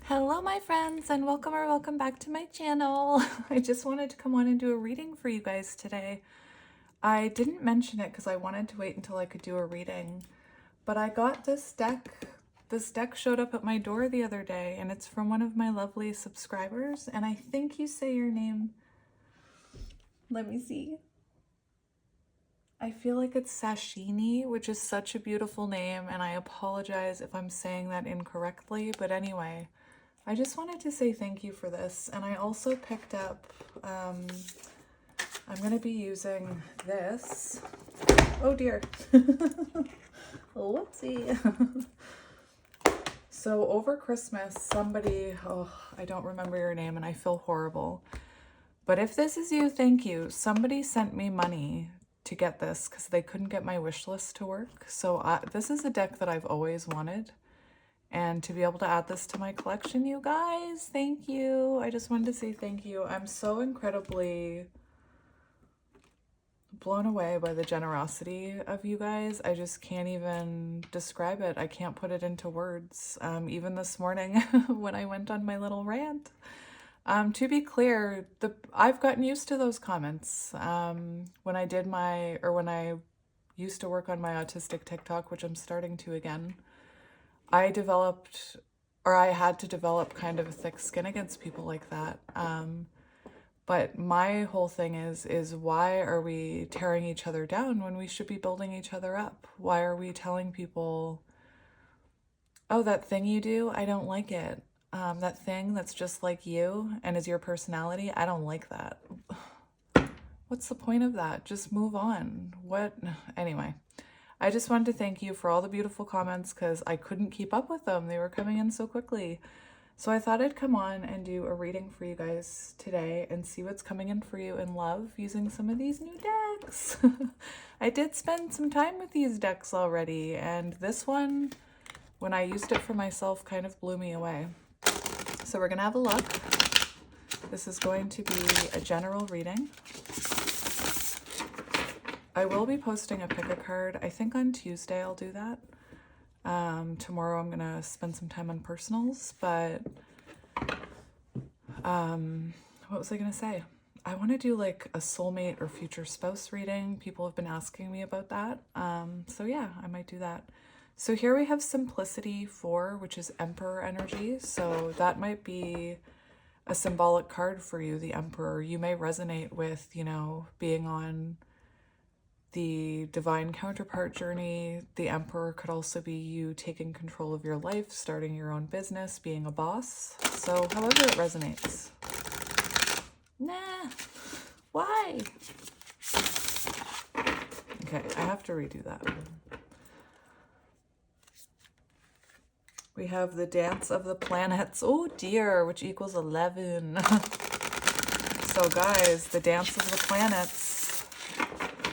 Hello my friends, and welcome back to my channel. I just wanted to come on and do a reading for you guys today. I didn't mention it because I wanted to wait until I could do a reading, but I got this deck. This deck showed up at my door the other day, and it's from one of my lovely subscribers, and I think you say your name. Let me see. I feel like it's Sashini, which is such a beautiful name, and I apologize if I'm saying that incorrectly, but anyway, I just wanted to say thank you for this. And I also picked up, I'm going to be using this. Oh dear. Whoopsie. So over Christmas, somebody, I don't remember your name and I feel horrible. But if this is you, thank you. Somebody sent me money to get this because they couldn't get my wish list to work. So this is a deck that I've always wanted. And to be able to add this to my collection, you guys, thank you. I just wanted to say thank you. I'm so incredibly blown away by the generosity of you guys. I just can't even describe it. I can't put it into words. Even this morning when I went on my little rant. To be clear, I've gotten used to those comments. When I used to work on my autistic TikTok, which I'm starting to again, I had to develop kind of a thick skin against people like that. But my whole thing is why are we tearing each other down when we should be building each other up? Why are we telling people, oh, that thing you do, I don't like it. That thing that's just like you and is your personality, I don't like that. What's the point of that? Just move on. Anyway. I just wanted to thank you for all the beautiful comments because I couldn't keep up with them. They were coming in so quickly. So I thought I'd come on and do a reading for you guys today and see what's coming in for you in love using some of these new decks. I did spend some time with these decks already, and this one, when I used it for myself, kind of blew me away. So we're going to have a look. This is going to be a general reading. I will be posting a pick a card. I think on Tuesday I'll do that. Tomorrow I'm going to spend some time on personals, but what was I going to say? I want to do like a soulmate or future spouse reading. People have been asking me about that. So yeah, I might do that. So here we have Simplicity 4, which is Emperor energy. So that might be a symbolic card for you, the Emperor. You may resonate with, being on the divine counterpart journey. The Emperor could also be you taking control of your life, starting your own business, being a boss. So however it resonates. Nah, why? Okay, I have to redo that. We have the Dance of the Planets. Oh dear, which equals 11. So guys, the Dance of the Planets.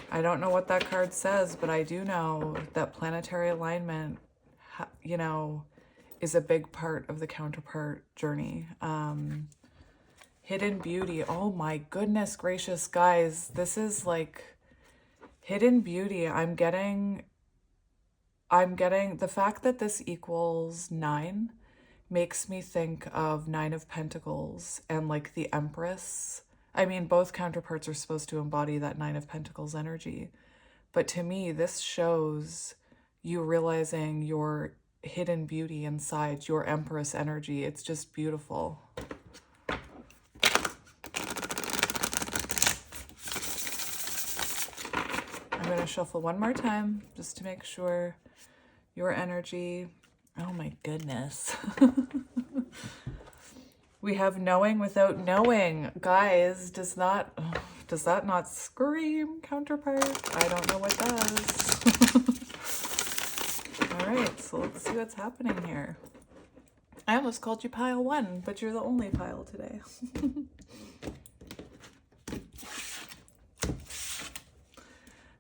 I don't know what that card says, but I do know that planetary alignment, is a big part of the counterpart journey. Hidden beauty. Oh my goodness gracious, guys. This is like hidden beauty. I'm getting the fact that this equals 9 makes me think of 9 of Pentacles and like the Empress. I mean, both counterparts are supposed to embody that 9 of Pentacles energy. But to me, this shows you realizing your hidden beauty inside, your Empress energy. It's just beautiful. I'm going to shuffle one more time just to make sure your energy. Oh my goodness. We have Knowing Without Knowing. Guys, does that not scream counterpart? I don't know what does. All right, so let's see what's happening here. I almost called you pile 1, but you're the only pile today.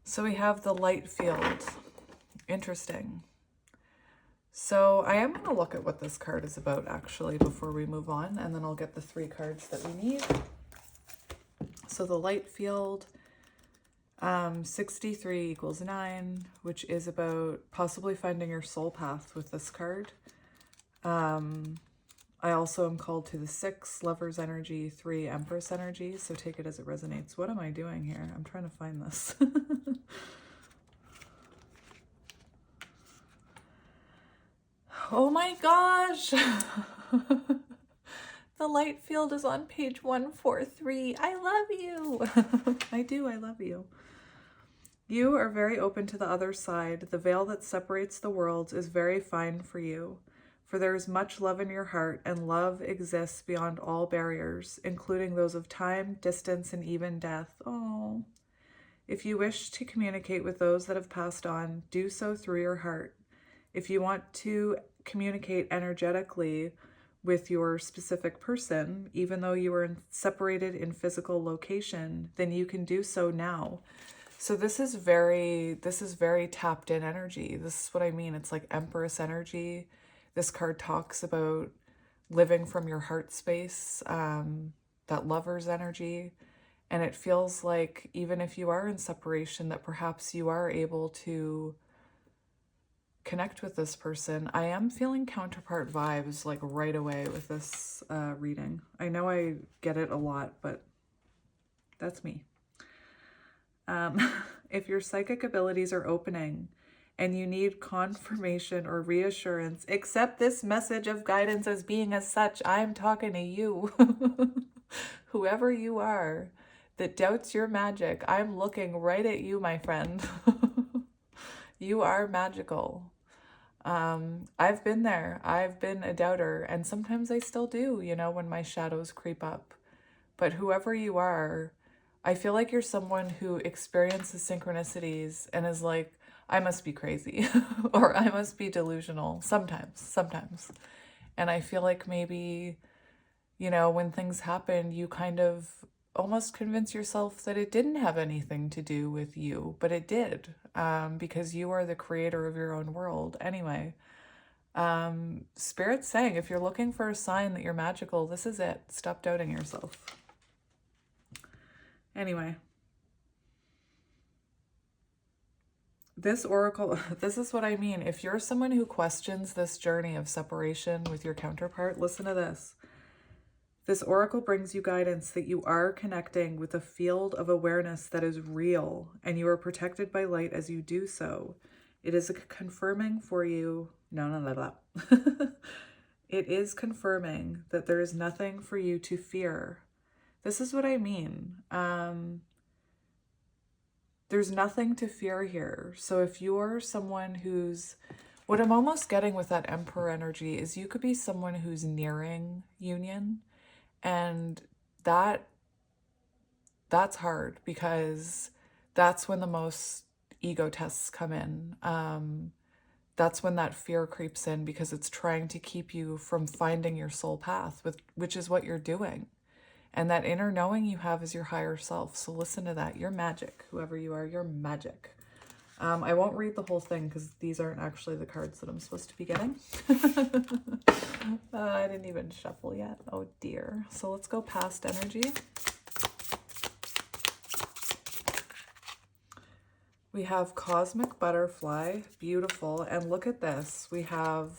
So we have the light field. Interesting. So I am going to look at what this card is about actually before we move on, and then I'll get the 3 cards that we need. So the light field, 63 equals 9, which is about possibly finding your soul path with this card. I also am called to the 6, Lover's energy, 3, Empress energy, so take it as it resonates. What am I doing here? I'm trying to find this. Oh my gosh! The light field is on page 143. I love you! I do, I love you. You are very open to the other side. The veil that separates the worlds is very fine for you. For there is much love in your heart, and love exists beyond all barriers, including those of time, distance, and even death. Oh. If you wish to communicate with those that have passed on, do so through your heart. If you want to communicate energetically with your specific person, even though you are separated in physical location, then you can do so now. So this is very tapped in energy. This is what I mean. It's like Empress energy. This card talks about living from your heart space, that Lover's energy. And it feels like even if you are in separation, that perhaps you are able to connect with this person. I am feeling counterpart vibes like right away with this reading. I know I get it a lot, but that's me. If your psychic abilities are opening and you need confirmation or reassurance, accept this message of guidance as being as such. I'm talking to you. Whoever you are that doubts your magic, I'm looking right at you, my friend. You are magical. I've been there. I've been a doubter, and sometimes I still do, you know, when my shadows creep up. But whoever you are, I feel like you're someone who experiences synchronicities and is like, I must be crazy or I must be delusional sometimes. And I feel like maybe, you know, when things happen, you kind of almost convince yourself that it didn't have anything to do with you, but it did, because you are the creator of your own world. Anyway, Spirit's saying, if you're looking for a sign that you're magical, this is it. Stop doubting yourself. Anyway, this oracle, this is what I mean. If you're someone who questions this journey of separation with your counterpart, listen to this. This oracle brings you guidance that you are connecting with a field of awareness that is real, and you are protected by light as you do so. It is confirming for you, no. It is confirming that there is nothing for you to fear. This is what I mean. There's nothing to fear here. So if you're someone who's, what I'm almost getting with that Emperor energy is you could be someone who's nearing union, and that's hard because that's when the most ego tests come in. That's when that fear creeps in because it's trying to keep you from finding your soul path, which is what you're doing. And that inner knowing you have is your higher self. So listen to that. You're magic. Whoever you are, you're magic. I won't read the whole thing because these aren't actually the cards that I'm supposed to be getting. I didn't even shuffle yet. Oh dear. So let's go past energy. We have Cosmic Butterfly. Beautiful. And look at this. We have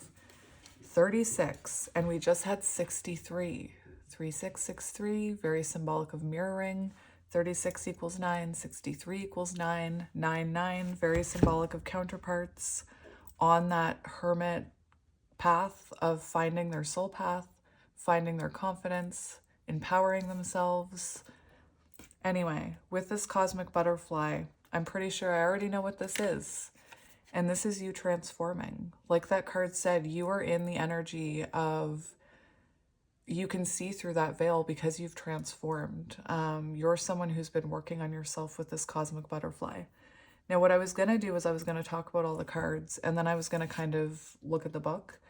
36 and we just had 63. 3663, very symbolic of mirroring. 36 equals 9, 63 equals 9, 9, very symbolic of counterparts on that hermit path of finding their soul path, finding their confidence, empowering themselves. Anyway, with this Cosmic Butterfly, I'm pretty sure I already know what this is. And this is you transforming. Like that card said, you are in the energy of, you can see through that veil because you've transformed. You're someone who's been working on yourself with this Cosmic Butterfly. Now, what I was going to do is I was going to talk about all the cards, and then I was going to kind of look at the book.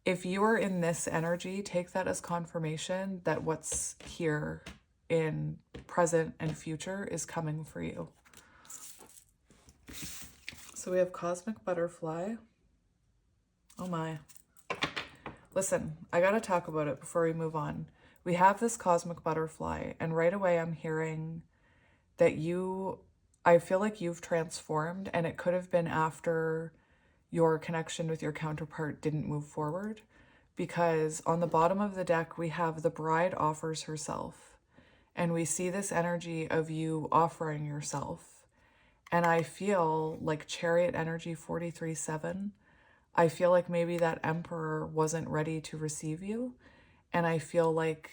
If you are in this energy, take that as confirmation that what's here in present and future is coming for you. So we have Cosmic Butterfly. Oh my. Listen, I gotta talk about it before we move on. We have this Cosmic Butterfly, and right away I'm hearing that I feel like you've transformed, and it could have been after your connection with your counterpart didn't move forward, because on the bottom of the deck, we have the bride offers herself. And we see this energy of you offering yourself. And I feel like Chariot energy 43-7. I feel like maybe that Emperor wasn't ready to receive you. And I feel like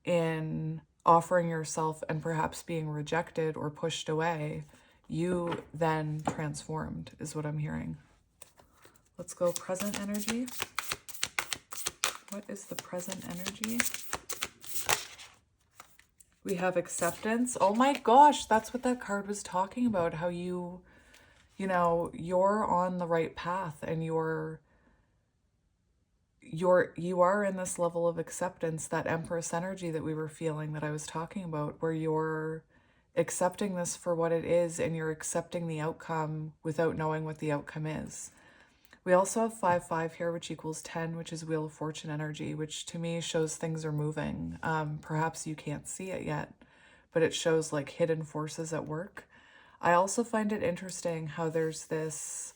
in offering yourself and perhaps being rejected or pushed away, you then transformed, is what I'm hearing. Let's go present energy. What is the present energy? We have acceptance. Oh my gosh, that's what that card was talking about. How you know, you're on the right path and you are in this level of acceptance, that Empress energy that we were feeling, that I was talking about, where you're accepting this for what it is and you're accepting the outcome without knowing what the outcome is. We also have 5-5 here, which equals 10, which is Wheel of Fortune energy, which to me shows things are moving. Perhaps you can't see it yet, but it shows like hidden forces at work. I also find it interesting how there's this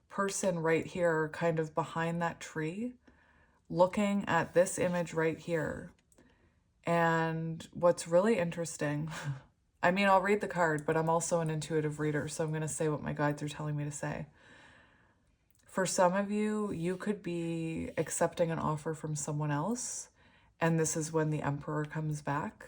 person right here kind of behind that tree looking at this image right here. And what's really interesting, I mean, I'll read the card, but I'm also an intuitive reader, so I'm going to say what my guides are telling me to say. For some of you, you could be accepting an offer from someone else, and this is when the Emperor comes back.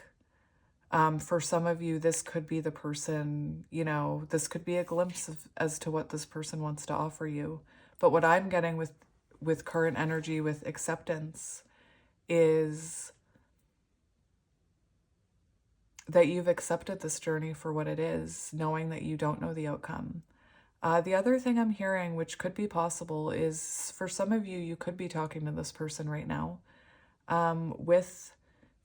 For some of you, this could be the person, you know, this could be a glimpse of, as to what this person wants to offer you. But what I'm getting with current energy, with acceptance, is that you've accepted this journey for what it is, knowing that you don't know the outcome. The other thing I'm hearing, which could be possible, is for some of you, you could be talking to this person right now. With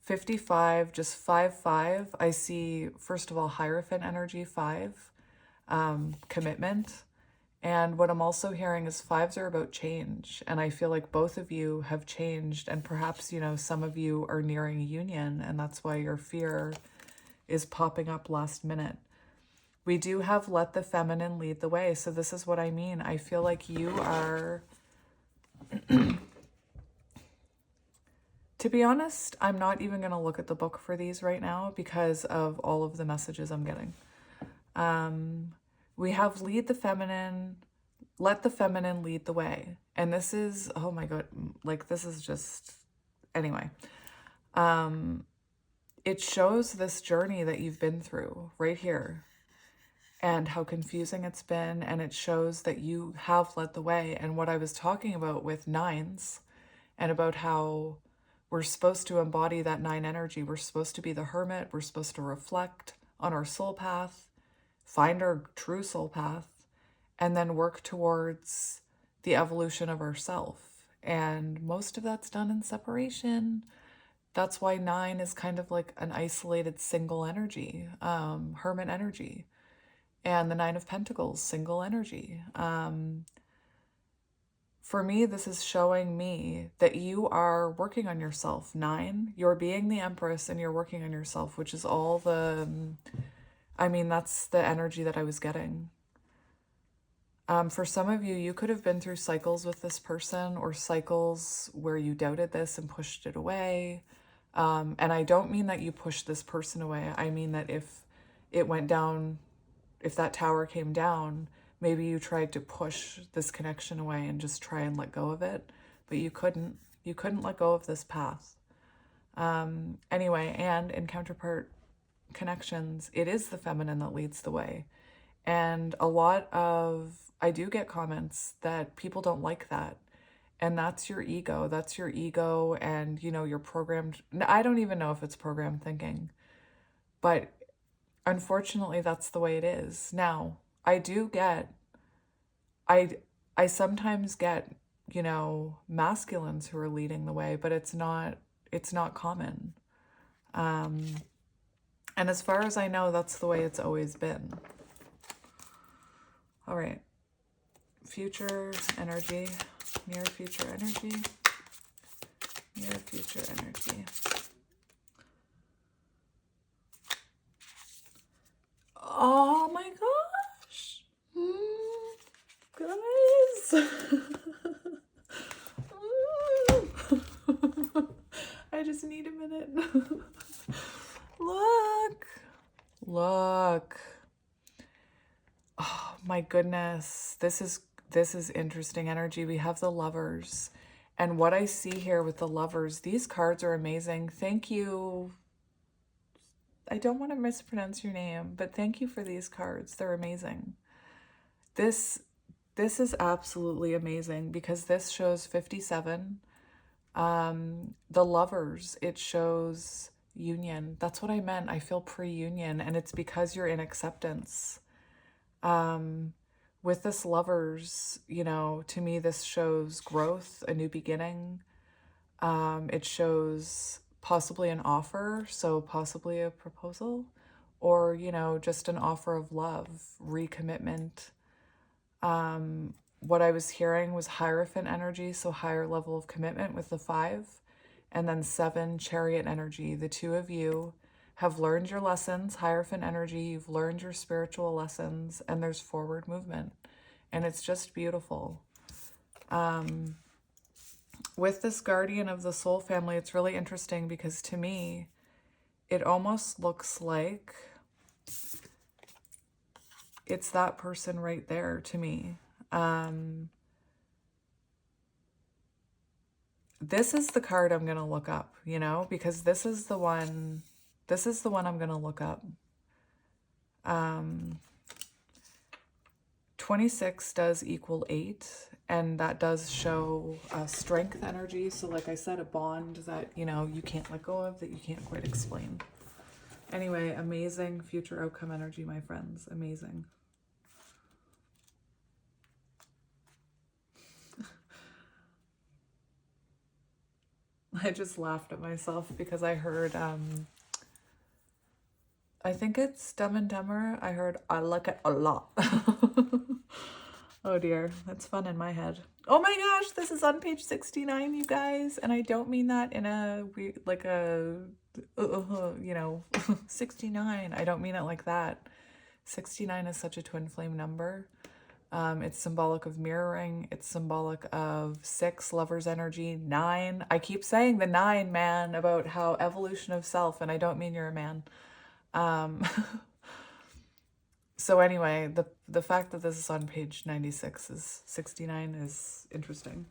55, just 5-5, I see, first of all, Hierophant energy 5, commitment. And what I'm also hearing is 5s are about change. And I feel like both of you have changed. And perhaps, you know, some of you are nearing a union, and that's why your fear is popping up last minute. We do have let the feminine lead the way. So this is what I mean. I feel like you are, to be honest, I'm not even going to look at the book for these right now because of all of the messages I'm getting. We have lead the feminine, let the feminine lead the way. And this is, oh my God, like this is just, anyway. It shows this journey that you've been through right here and how confusing it's been. And it shows that you have led the way. And what I was talking about with 9s and about how we're supposed to embody that 9 energy. We're supposed to be the hermit. We're supposed to reflect on our soul path, find our true soul path, and then work towards the evolution of ourself. And most of that's done in separation. That's why 9 is kind of like an isolated single energy, hermit energy. And the 9 of Pentacles, single energy. For me, this is showing me that you are working on yourself. 9, you're being the Empress and you're working on yourself, which is all the, I mean, that's the energy that I was getting. For some of you, you could have been through cycles with this person, or cycles where you doubted this and pushed it away. And I don't mean that you pushed this person away. I mean that if it went down, if that tower came down, maybe you tried to push this connection away and just try and let go of it, but you couldn't. You couldn't let go of this path. Anyway, and in counterpart connections, it is the feminine that leads the way. And a lot of, I do get comments that people don't like that. And that's your ego. That's your ego. And, you know, you're programmed. I don't even know if it's programmed thinking, but unfortunately, that's the way it is. Now, I do get, I sometimes get, you know, masculines who are leading the way, but it's not common. And as far as I know, that's the way it's always been. All right. Future energy, near future energy, near future energy. Oh my gosh. Guys. I just need a minute. Look. Look. Oh my goodness. This is interesting energy. We have the Lovers. And what I see here with the Lovers, these cards are amazing. Thank you. I don't want to mispronounce your name, but thank you for these cards. They're amazing. This is absolutely amazing because this shows 57. The Lovers, it shows union. That's what I meant. I feel pre-union, and it's because you're in acceptance. With this Lovers, you know, to me, this shows growth, a new beginning. It shows possibly an offer, so possibly a proposal, or, you know, just an offer of love, recommitment. What I was hearing was Hierophant energy, so higher level of commitment with the 5, and then 7, Chariot energy. The two of you have learned your lessons, Hierophant energy, you've learned your spiritual lessons, and there's forward movement, and it's just beautiful. With this Guardian of the Soul family, it's really interesting because to me, it almost looks like it's that person right there to me. This is the card I'm going to look up, you know, because this is the one I'm going to look up. 26 does equal 8, and that does show strength energy. So like I said, a bond that, you know, you can't let go of, that you can't quite explain. Anyway, amazing future outcome energy, my friends. Amazing. I just laughed at myself because I heard, I think it's Dumb and Dumber. I heard, I like it a lot. Oh dear, that's fun in my head. Oh my gosh, this is on page 69, you guys. And I don't mean that in a weird, like a, you know, 69. I don't mean it like that. 69 is such a twin flame number. It's symbolic of mirroring. It's symbolic of 6, Lover's energy. 9. I keep saying the 9, man, about how evolution of self, and I don't mean you're a man. So anyway, the fact that this is on page 96 is 69 is interesting.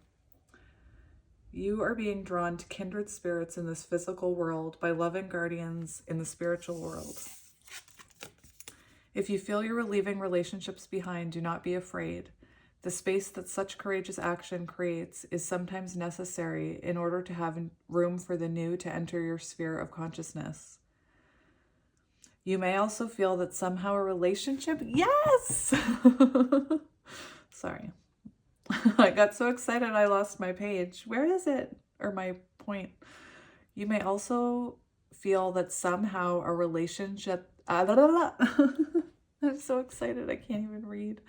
You are being drawn to kindred spirits in this physical world by loving guardians in the spiritual world. If you feel you are leaving relationships behind, do not be afraid. The space that such courageous action creates is sometimes necessary in order to have room for the new to enter your sphere of consciousness. You may also feel that somehow a relationship... Yes! Sorry. I got so excited I lost my page. Where is it? Or my point. You may also feel that somehow a relationship... I'm so excited I can't even read.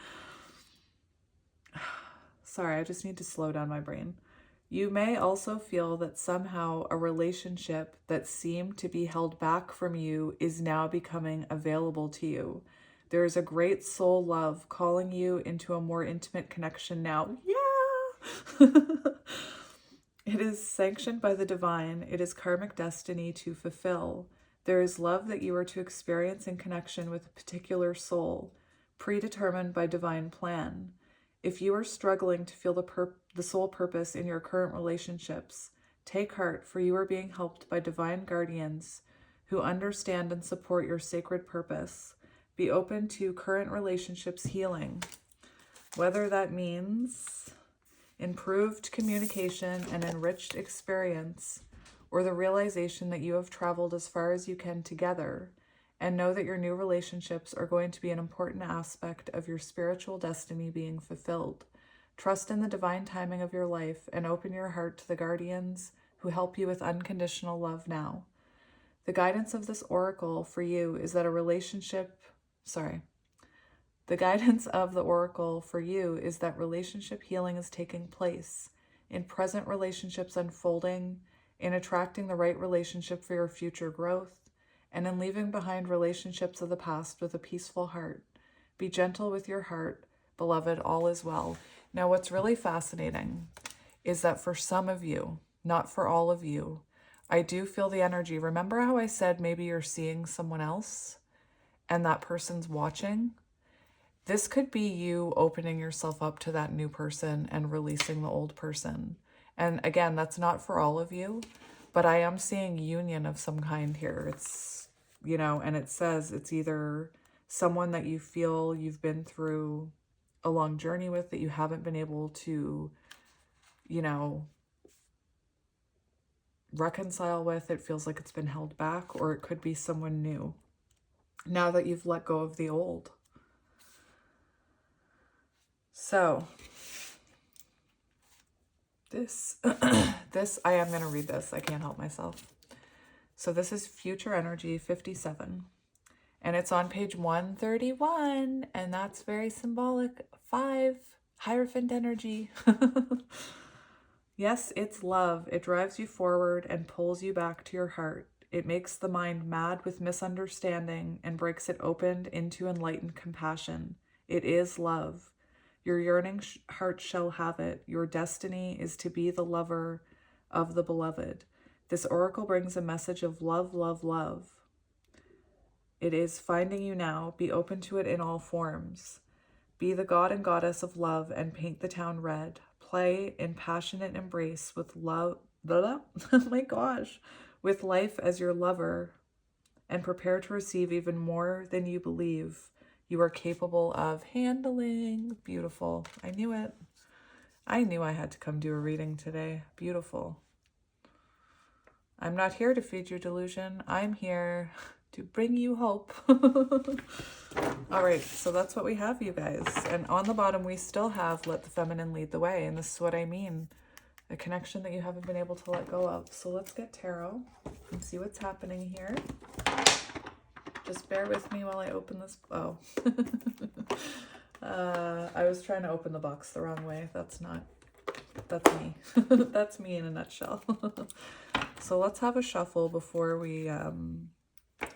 Sorry, I just need to slow down my brain. You may also feel that somehow a relationship that seemed to be held back from you is now becoming available to you. There is a great soul love calling you into a more intimate connection now. Yeah! It is sanctioned by the divine. It is karmic destiny to fulfill. There is love that you are to experience in connection with a particular soul, predetermined by divine plan. If you are struggling to feel the soul purpose in your current relationships, take heart, for you are being helped by divine guardians who understand and support your sacred purpose. Be open to current relationships healing, whether that means improved communication and enriched experience, or the realization that you have traveled as far as you can together, and know that your new relationships are going to be an important aspect of your spiritual destiny being fulfilled. Trust in the divine timing of your life and open your heart to the guardians who help you with unconditional love now. The guidance of this oracle for you is that the guidance of the oracle for you is that relationship healing is taking place, in present relationships unfolding, in attracting the right relationship for your future growth, and in leaving behind relationships of the past with a peaceful heart. Be gentle with your heart, beloved, all is well. Now, what's really fascinating is that for some of you, not for all of you, I do feel the energy. Remember how I said maybe you're seeing someone else and that person's watching? This could be you opening yourself up to that new person and releasing the old person. And again, that's not for all of you, but I am seeing union of some kind here. It's, you know, and it says it's either someone that you feel you've been through a long journey with that you haven't been able to, you know, reconcile with. It feels like it's been held back, or it could be someone new now that you've let go of the old. So this, I am going to read this. I can't help myself. So this is Future Energy 57, and it's on page 131, and that's very symbolic. 5, Hierophant energy. Yes, it's love. It drives you forward and pulls you back to your heart. It makes the mind mad with misunderstanding and breaks it open into enlightened compassion. It is love. Your yearning heart shall have it. Your destiny is to be the lover of the beloved. This oracle brings a message of love, love, love. It is finding you now. Be open to it in all forms. Be the god and goddess of love and paint the town red. Play in passionate embrace with love. Oh my gosh. With life as your lover, and prepare to receive even more than you believe you are capable of handling. Beautiful. I knew it. I knew I had to come do a reading today. Beautiful. I'm not here to feed your delusion. I'm here to bring you hope. All right, so that's what we have, you guys. And on the bottom, we still have let the feminine lead the way. And this is what I mean. A connection that you haven't been able to let go of. So let's get tarot and see what's happening here. Just bear with me while I open this. Oh. I was trying to open the box the wrong way. That's me. That's me in a nutshell. So let's have a shuffle before we,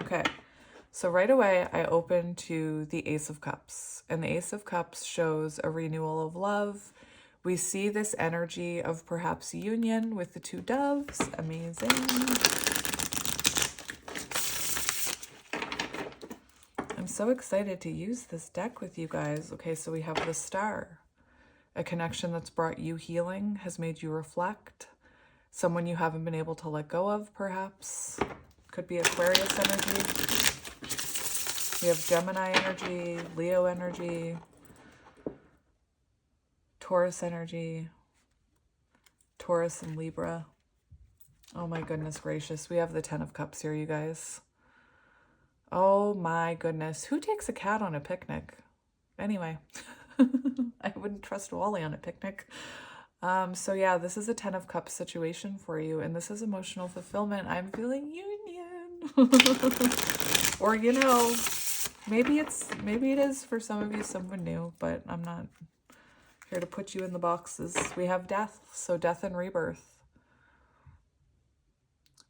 okay. So right away, I open to the Ace of Cups. And the Ace of Cups shows a renewal of love. We see this energy of perhaps union with the 2 doves. Amazing. I'm so excited to use this deck with you guys. Okay, so we have the Star. A connection that's brought you healing, has made you reflect. Someone you haven't been able to let go of, perhaps. Could be Aquarius energy. We have Gemini energy, Leo energy, Taurus energy, Taurus and Libra. Oh my goodness gracious. We have the 10 of Cups here, you guys. Oh my goodness. Who takes a cat on a picnic? Anyway, I wouldn't trust Wally on a picnic. So yeah, this is a 10 of Cups situation for you, and this is emotional fulfillment. I'm feeling union. Or, you know, maybe it is for some of you someone new, but I'm not here to put you in the boxes. We have death, so death and rebirth.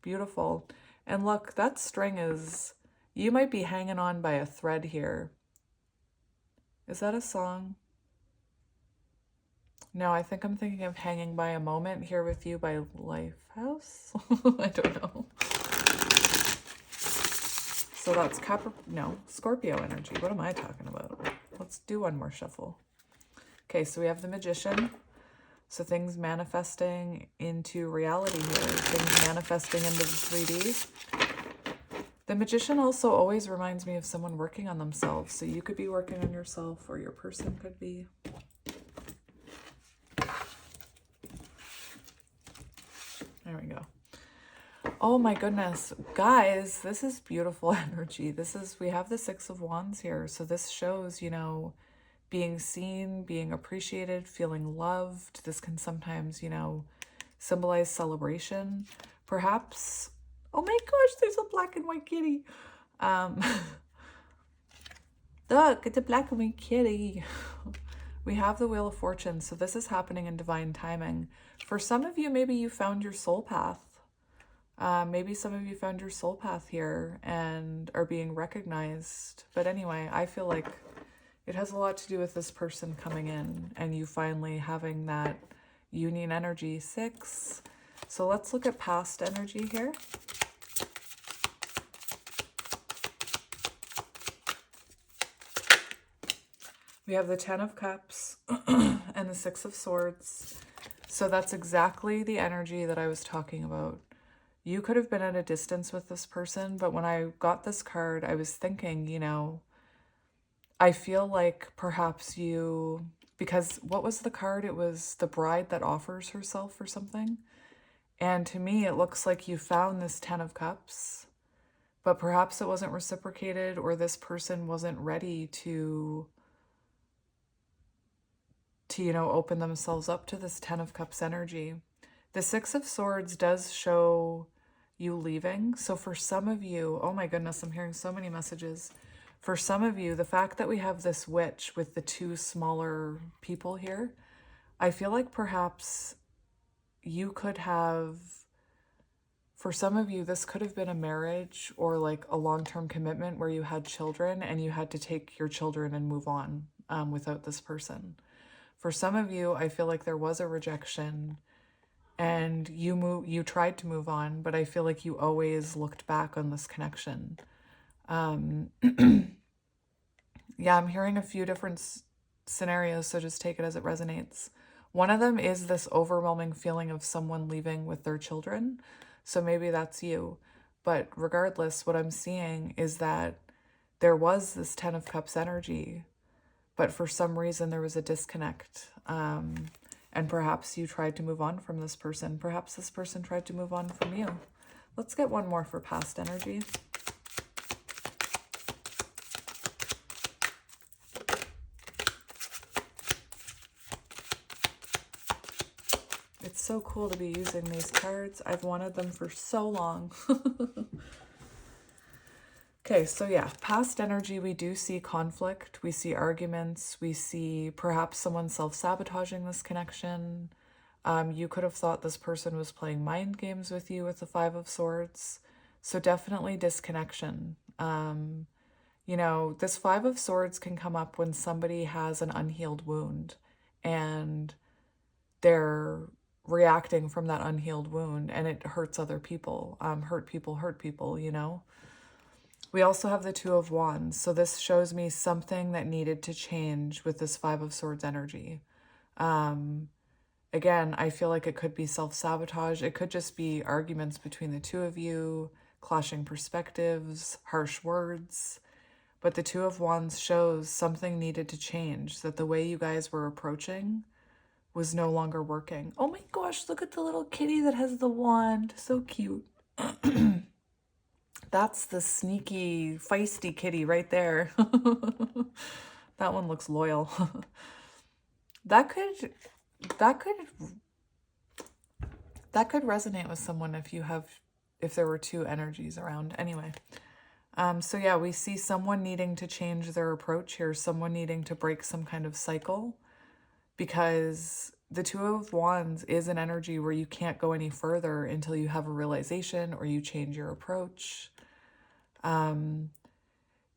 Beautiful. And look, that string is, you might be hanging on by a thread here. Is that a song? No, I think I'm thinking of Hanging by a Moment Here with You by Lifehouse. I don't know. So that's Scorpio energy. What am I talking about? Let's do one more shuffle. Okay, so we have the Magician. So things manifesting into reality here. Things manifesting into the 3D. The Magician also always reminds me of someone working on themselves. So you could be working on yourself, or your person could be. There we go. Oh my goodness. Guys, this is beautiful energy. We have the 6 of Wands here. So this shows, you know, being seen, being appreciated, feeling loved. This can sometimes, you know, symbolize celebration. Perhaps, oh my gosh, there's a black and white kitty. Look, it's a black and white kitty. We have the Wheel of Fortune. So this is happening in divine timing. For some of you, maybe you found your soul path. Maybe some of you found your soul path here and are being recognized. But anyway, I feel like it has a lot to do with this person coming in and you finally having that union energy. 6, So let's look at past energy here. We have the Ten of Cups and the Six of Swords. So that's exactly the energy that I was talking about. You could have been at a distance with this person, but when I got this card, I was thinking, you know, I feel like perhaps you, because what was the card? It was the bride that offers herself or something. And to me, it looks like you found this Ten of Cups, but perhaps it wasn't reciprocated, or this person wasn't ready to you know, open themselves up to this Ten of Cups energy. The Six of Swords does show you leaving. So for some of you, oh my goodness, I'm hearing so many messages. For some of you, the fact that we have this witch with the two smaller people here, I feel like perhaps you could have, for some of you, this could have been a marriage or like a long-term commitment where you had children and you had to take your children and move on without this person. For some of you, I feel like there was a rejection and you tried to move on, but I feel like you always looked back on this connection. Yeah, I'm hearing a few different scenarios, so just take it as it resonates. One of them is this overwhelming feeling of someone leaving with their children. So maybe that's you. But regardless, what I'm seeing is that there was this Ten of Cups energy, but for some reason there was a disconnect. And perhaps you tried to move on from this person. Perhaps this person tried to move on from you. Let's get one more for past energy. It's so cool to be using these cards. I've wanted them for so long. Okay, so yeah, past energy, we do see conflict, we see arguments, we see perhaps someone self-sabotaging this connection. You could have thought this person was playing mind games with you with the Five of Swords. So definitely disconnection. You know, this Five of Swords can come up when somebody has an unhealed wound and they're reacting from that unhealed wound and it hurts other people. Hurt people, you know? We also have the Two of Wands. So this shows me something that needed to change with this Five of Swords energy. Again, I feel like it could be self-sabotage. It could just be arguments between the two of you, clashing perspectives, harsh words. But the Two of Wands shows something needed to change, that the way you guys were approaching was no longer working. Oh my gosh, look at the little kitty that has the wand. So cute. That's the sneaky, feisty kitty right there. That one looks loyal. That could resonate with someone if there were two energies around. Anyway, so yeah, we see someone needing to change their approach here, someone needing to break some kind of cycle, because the Two of Wands is an energy where you can't go any further until you have a realization or you change your approach.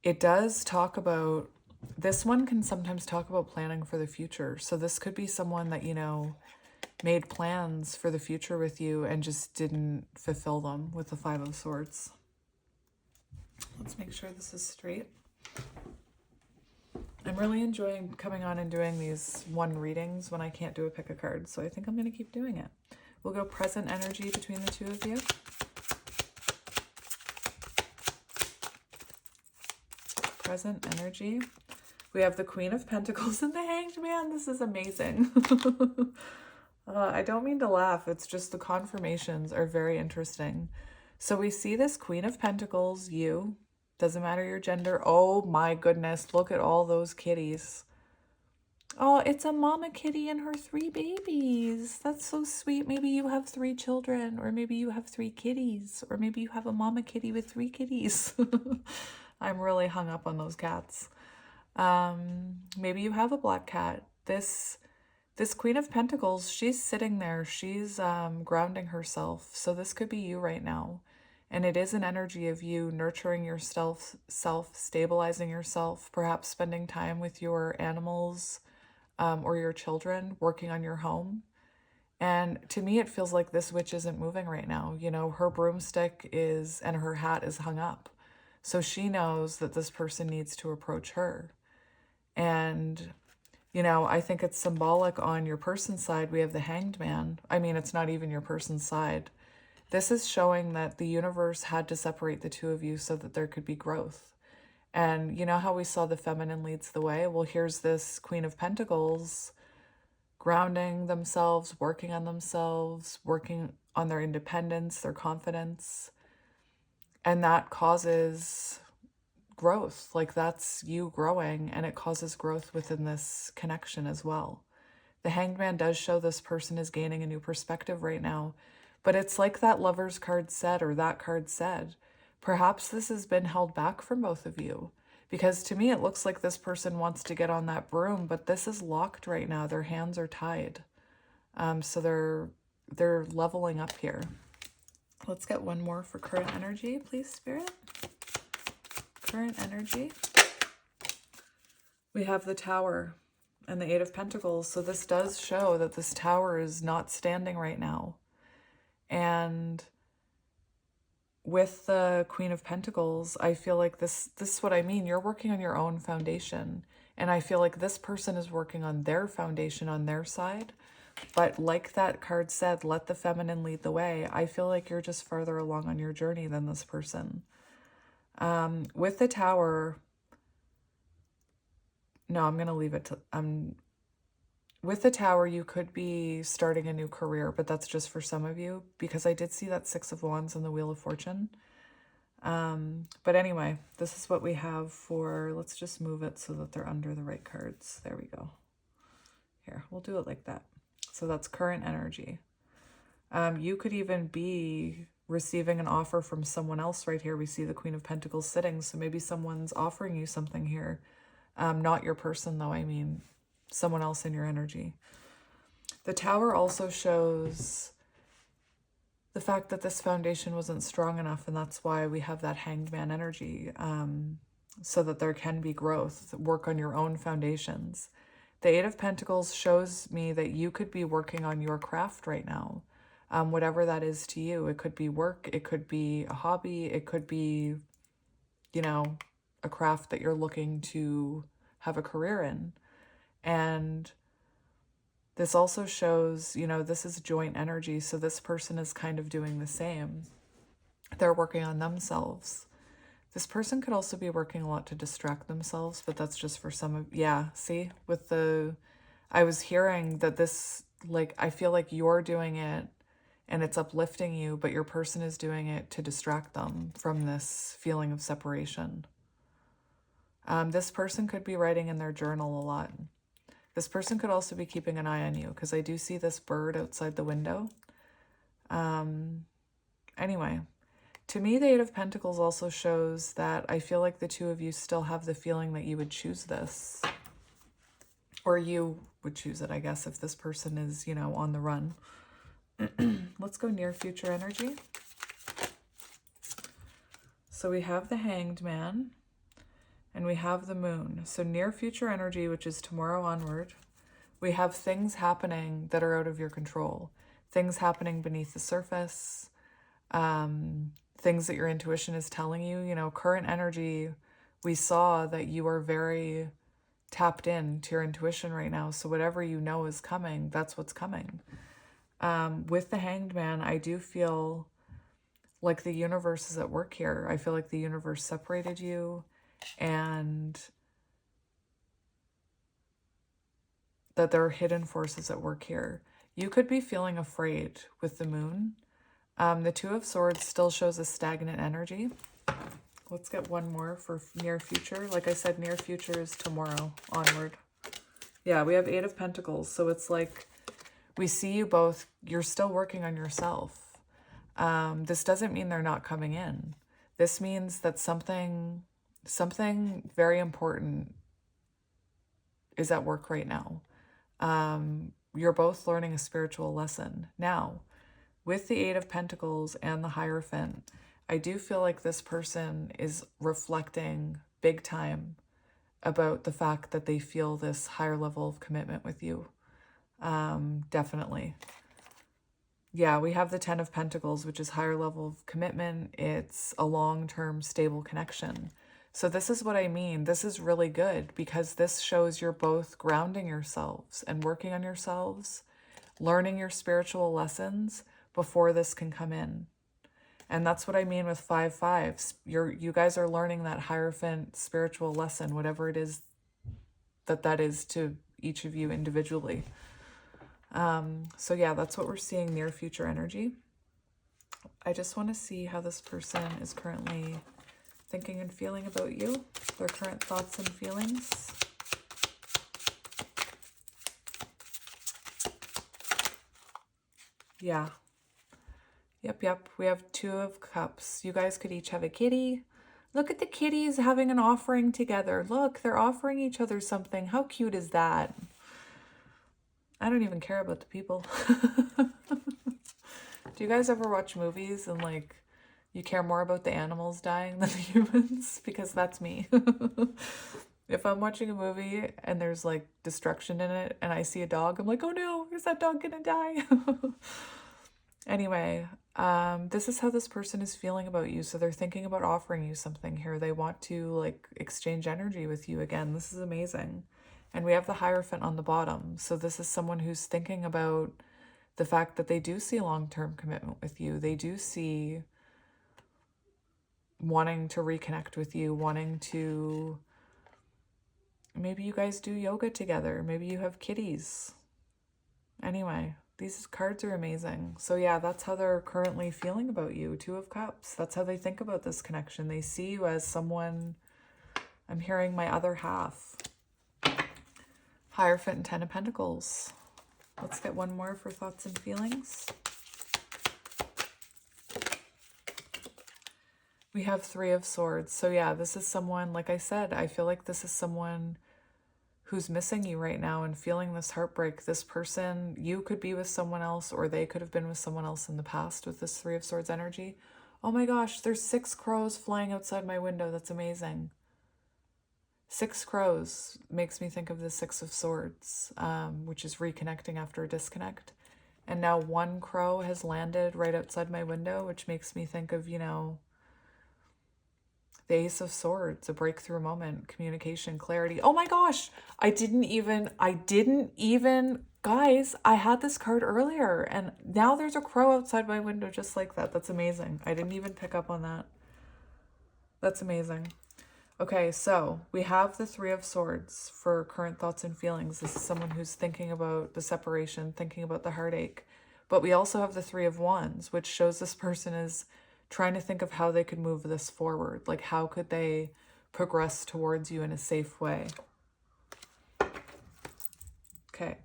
It does talk about, this one can sometimes talk about planning for the future. So this could be someone that, you know, made plans for the future with you and just didn't fulfill them with the Five of Swords. Let's make sure this is straight. I'm really enjoying coming on and doing these one readings when I can't do a pick a card, so I think I'm going to keep doing it. We'll go present energy between the two of you. Present energy. We have the Queen of Pentacles and the Hanged Man. This is amazing. I don't mean to laugh. It's just the confirmations are very interesting. So we see this Queen of Pentacles, you, doesn't matter your gender. Oh my goodness, look at all those kitties. Oh, it's a mama kitty and her 3 babies. That's so sweet. Maybe you have 3 children, or maybe you have 3 kitties, or maybe you have a mama kitty with 3 kitties. I'm really hung up on those cats. Maybe you have a black cat. This Queen of Pentacles, she's sitting there. She's grounding herself. So this could be you right now. And it is an energy of you nurturing yourself, stabilizing yourself, perhaps spending time with your animals or your children, working on your home. And to me, it feels like this witch isn't moving right now. You know, her broomstick is, and her hat is hung up. So she knows that this person needs to approach her. And, you know, I think it's symbolic on your person's side. We have the Hanged Man. I mean, it's not even your person's side. This is showing that the universe had to separate the two of you so that there could be growth. And you know how we saw the feminine leads the way? Well, here's this Queen of Pentacles grounding themselves, working on themselves, working on their independence, their confidence. And that causes growth. Like, that's you growing, and it causes growth within this connection as well. The Hanged Man does show this person is gaining a new perspective right now, but it's like that Lover's card said, or that card said, perhaps this has been held back from both of you, because to me it looks like this person wants to get on that broom, but this is locked right now. Their hands are tied. So they're leveling up here. Let's get one more for current energy, please, Spirit. Current energy. We have the Tower and the Eight of Pentacles. So this does show that this Tower is not standing right now. And with the Queen of Pentacles, I feel like this is what I mean. You're working on your own foundation. And I feel like this person is working on their foundation on their side. But like that card said, let the feminine lead the way. I feel like you're just farther along on your journey than this person. With the Tower, no, I'm going to leave it to, with the Tower, you could be starting a new career, but that's just for some of you, because I did see that Six of Wands on the Wheel of Fortune. But anyway, this is what we have for, let's just move it so that they're under the right cards. There we go. Here, we'll do it like that. So that's current energy. You could even be receiving an offer from someone else right here. We see the Queen of Pentacles sitting, so maybe someone's offering you something here. Not your person, though. I mean, someone else in your energy. The Tower also shows the fact that this foundation wasn't strong enough, and that's why we have that Hanged Man energy, so that there can be growth. Work on your own foundations. The Eight of Pentacles shows me that you could be working on your craft right now, whatever that is to you. It could be work, it could be a hobby, it could be, you know, a craft that you're looking to have a career in. And this also shows, you know, this is joint energy, so this person is kind of doing the same. They're working on themselves. This person could also be working a lot to distract themselves, but that's just for some of, yeah, see, with the, I was hearing that this, like, I feel like you're doing it and it's uplifting you, but your person is doing it to distract them from this feeling of separation. This person could be writing in their journal a lot. This person could also be keeping an eye on you, because I do see this bird outside the window. Anyway, to me, the Eight of Pentacles also shows that I feel like the two of you still have the feeling that you would choose this. Or you would choose it, I guess, if this person is, you know, on the run. Let's go near future energy. So we have the Hanged Man. And we have the Moon. So near future energy, which is tomorrow onward, we have things happening that are out of your control. Things happening beneath the surface. Things that your intuition is telling you. You know, current energy, we saw that you are very tapped in to your intuition right now. So whatever you know is coming, that's what's coming. With the Hanged Man, I do feel like the universe is at work here. I feel like the universe separated you, and that there are hidden forces at work here. You could be feeling afraid with the Moon. The Two of Swords still shows a stagnant energy. Let's get one more for near future. Like I said, near future is tomorrow onward. Yeah, we have Eight of Pentacles. So it's like we see you both. You're still working on yourself. This doesn't mean they're not coming in. This means that something very important is at work right now. You're both learning a spiritual lesson. Now, with the Eight of Pentacles and the Hierophant, I do feel like this person is reflecting big time about the fact that they feel this higher level of commitment with you. Definitely. Yeah, we have the Ten of Pentacles, which is higher level of commitment. It's a long-term stable connection. So this is what I mean. This is really good because this shows you're both grounding yourselves and working on yourselves, learning your spiritual lessons before this can come in. And that's what I mean with 5-5. You guys are learning that Hierophant spiritual lesson, whatever it is that is to each of you individually. So yeah, that's what we're seeing near future energy. I just want to see how this person is currently thinking and feeling about you, their current thoughts and feelings. Yeah. Yep. We have Two of Cups. You guys could each have a kitty. Look at the kitties having an offering together. Look, they're offering each other something. How cute is that? I don't even care about the people. Do you guys ever watch movies and like you care more about the animals dying than the humans? Because that's me. If I'm watching a movie and there's like destruction in it and I see a dog, I'm like, oh no, is that dog gonna die? Anyway, this is how this person is feeling about you. So they're thinking about offering you something here. They want to like exchange energy with you again. This is amazing. And we have the Hierophant on the bottom. So this is someone who's thinking about the fact that they do see long-term commitment with you. They do see wanting to reconnect with you, wanting to... Maybe you guys do yoga together. Maybe you have kitties. Anyway, these cards are amazing. So yeah, that's how they're currently feeling about you. Two of Cups. That's how they think about this connection. They see you as someone... I'm hearing my other half. Hierophant and Ten of Pentacles. Let's get one more for thoughts and feelings. We have Three of Swords. So yeah, this is someone, like I said, I feel like this is someone who's missing you right now and feeling this heartbreak. This person, you could be with someone else or they could have been with someone else in the past with this Three of Swords energy. Oh my gosh, there's 6 crows flying outside my window. That's amazing. 6 crows makes me think of the Six of Swords, which is reconnecting after a disconnect. And now 1 crow has landed right outside my window, which makes me think of, you know, the Ace of Swords, a breakthrough moment, communication, clarity. Oh my gosh, I didn't even, guys, I had this card earlier and now there's a crow outside my window just like that. That's amazing. I didn't even pick up on that. That's amazing. Okay, so we have the Three of Swords for current thoughts and feelings. This is someone who's thinking about the separation, thinking about the heartache. But we also have the Three of Wands, which shows this person is trying to think of how they could move this forward. Like, how could they progress towards you in a safe way? Okay,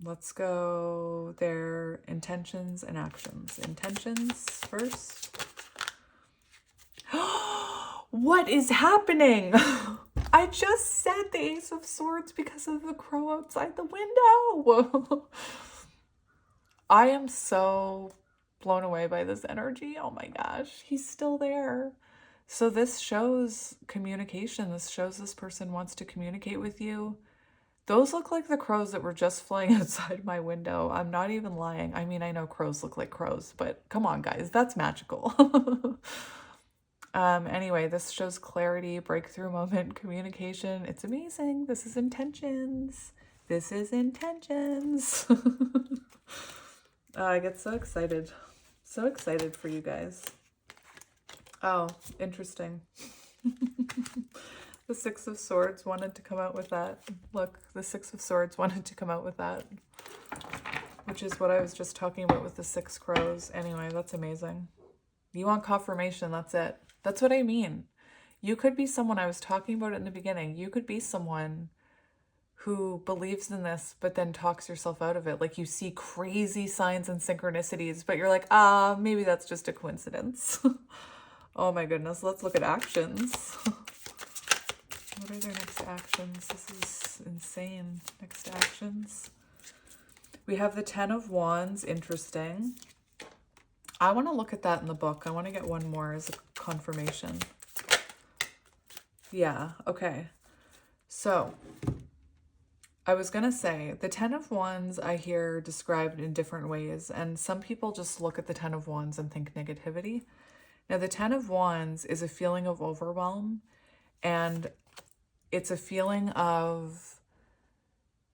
let's go their intentions and actions. Intentions first. What is happening? I just said the Ace of Swords because of the crow outside the window. I am so blown away by this energy. Oh my gosh, he's still there. So this shows communication. This shows this person wants to communicate with you. Those look like the crows that were just flying outside my window. I'm not even lying. I mean, I know crows look like crows, but come on, guys, that's magical. Anyway, this shows clarity, breakthrough moment, communication. It's amazing. This is intentions. This is intentions. I get so excited. So excited for you guys. Oh, interesting. The Six of Swords wanted to come out with that. Look, the Six of Swords wanted to come out with that. Which is what I was just talking about with the 6 crows. Anyway, that's amazing. You want confirmation, that's it. That's what I mean. You could be someone, I was talking about it in the beginning, you could be someone who believes in this, but then talks yourself out of it. Like you see crazy signs and synchronicities, but you're like, maybe that's just a coincidence. Oh my goodness, let's look at actions. What are their next actions? This is insane. Next actions. We have the Ten of Wands, interesting. I want to look at that in the book. I want to get one more as a confirmation. Yeah, okay. So, I was gonna say, the Ten of Wands I hear described in different ways, and some people just look at the Ten of Wands and think negativity. Now, the Ten of Wands is a feeling of overwhelm, and it's a feeling of,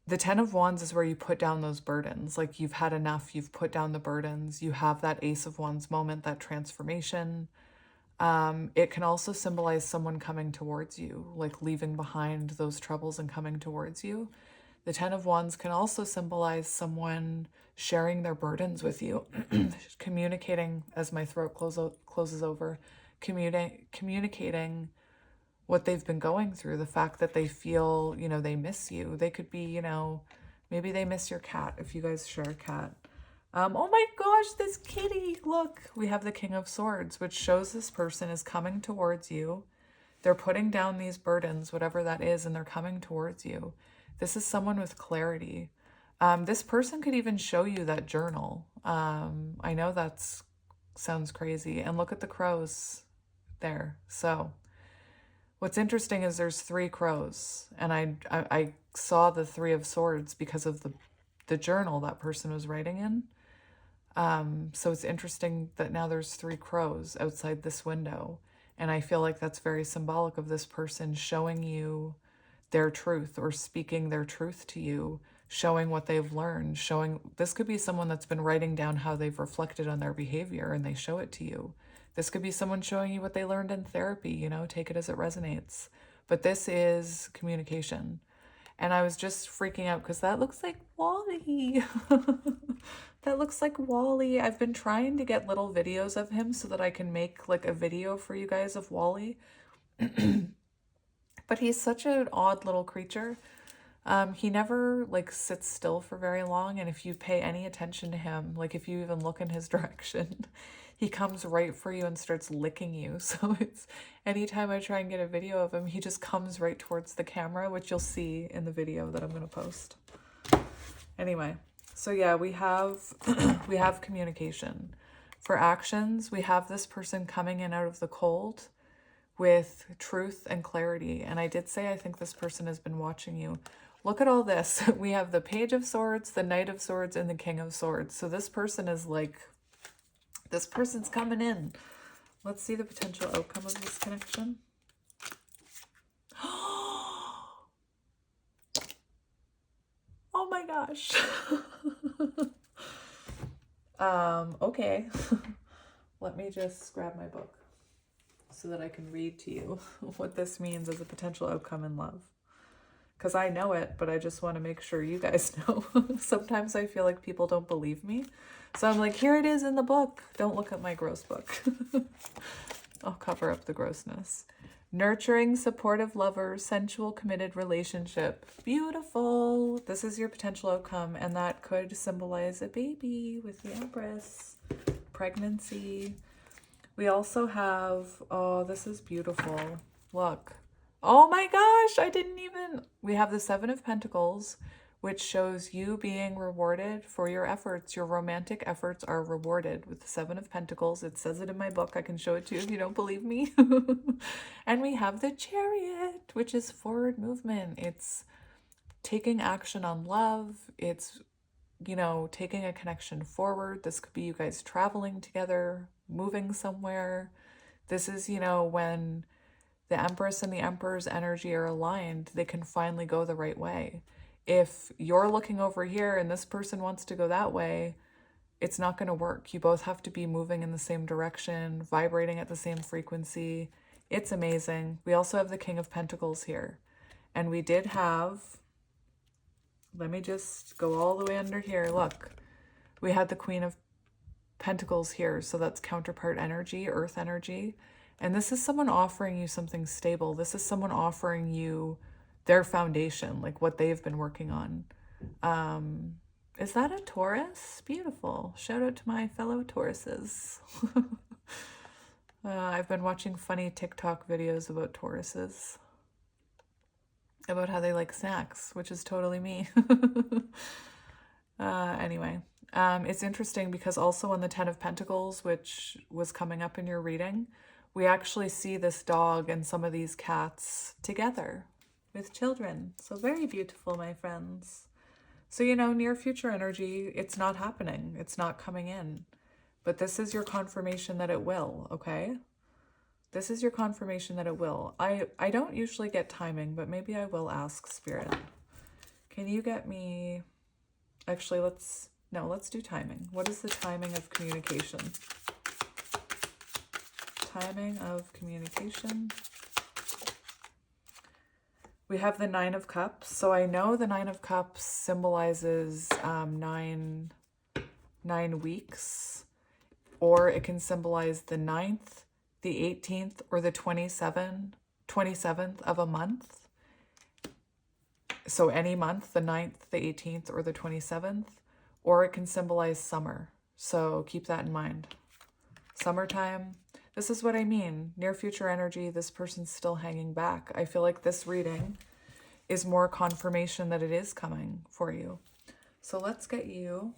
the Ten of Wands is where you put down those burdens. Like, you've had enough, you've put down the burdens, you have that Ace of Wands moment, that transformation. It can also symbolize someone coming towards you, like leaving behind those troubles and coming towards you. The Ten of Wands can also symbolize someone sharing their burdens with you, communicating, as my throat closes over, communicating what they've been going through, the fact that they feel, you know, they miss you. They could be, you know, maybe they miss your cat if you guys share a cat. Oh my gosh, this kitty, look, we have the King of Swords, which shows this person is coming towards you. They're putting down these burdens, whatever that is, and they're coming towards you. This is someone with clarity. This person could even show you that journal. I know that sounds crazy. And look at the crows there. So what's interesting is there's 3 crows, and I saw the 3 of Swords because of the journal that person was writing in. So it's interesting that now there's 3 crows outside this window, and I feel like that's very symbolic of this person showing you their truth, or speaking their truth to you, showing what they've learned, showing, this could be someone that's been writing down how they've reflected on their behavior and they show it to you. This could be someone showing you what they learned in therapy, you know, take it as it resonates. But this is communication. And I was just freaking out because that looks like Wally. That looks like Wally. I've been trying to get little videos of him so that I can make like a video for you guys of Wally. But he's such an odd little creature. He never like sits still for very long, and if you pay any attention to him, like if you even look in his direction, he comes right for you and starts licking you. So it's, anytime I try and get a video of him, he just comes right towards the camera, which you'll see in the video that I'm going to post. Anyway, so yeah, we have we have communication. For actions, we have this person coming in out of the cold with truth and clarity. And I did say I think this person has been watching you. Look at all this. We have the Page of Swords, the Knight of Swords, and the King of Swords. So this person is like, this person's coming in. Let's see the potential outcome of this connection. Oh my gosh. Okay. Let me just grab my book so that I can read to you what this means as a potential outcome in love. Because I know it, but I just want to make sure you guys know. Sometimes I feel like people don't believe me. So I'm like, here it is in the book. Don't look at my gross book. I'll cover up the grossness. Nurturing, supportive lover, sensual, committed relationship. Beautiful. This is your potential outcome, and that could symbolize a baby with the Empress. Pregnancy. We also have, oh, this is beautiful. Look. Oh my gosh, I didn't even, we have the 7 of Pentacles, which shows you being rewarded for your efforts. Your romantic efforts are rewarded with the 7 of Pentacles. It says it in my book. I can show it to you if you don't believe me. And we have the Chariot, which is forward movement. It's taking action on love. It's, you know, taking a connection forward. This could be you guys traveling together, moving somewhere. This is, you know, when the Empress and the Emperor's energy are aligned, they can finally go the right way. If you're looking over here and this person wants to go that way, it's not going to work. You both have to be moving in the same direction, vibrating at the same frequency. It's amazing. We also have the King of Pentacles here. And we did have, let me just go all the way under here. Look, we had the Queen of Pentacles here. So that's counterpart energy, earth energy. And this is someone offering you something stable. This is someone offering you their foundation, like what they've been working on. Is that a Taurus? Beautiful. Shout out to my fellow Tauruses. I've been watching funny TikTok videos about Tauruses, about how they like snacks, which is totally me. Anyway, it's interesting because also on the 10 of Pentacles, which was coming up in your reading, we actually see this dog and some of these cats together. with children. So very beautiful, my friends. So, you know, near future energy, it's not happening. It's not coming in. But this is your confirmation that it will, okay? This is your confirmation that it will. I don't usually get timing, but maybe I will ask Spirit. Can you get me... Actually, let's do timing. What is the timing of communication? Timing of communication. We have the Nine of Cups. So I know the Nine of Cups symbolizes 9 weeks, or it can symbolize the 9th, the 18th, or the 27th of a month. So any month, the 9th, the 18th, or the 27th, or it can symbolize summer. So keep that in mind. Summertime. This is what I mean. Near future energy, this person's still hanging back. I feel like this reading is more confirmation that it is coming for you. So let's get you...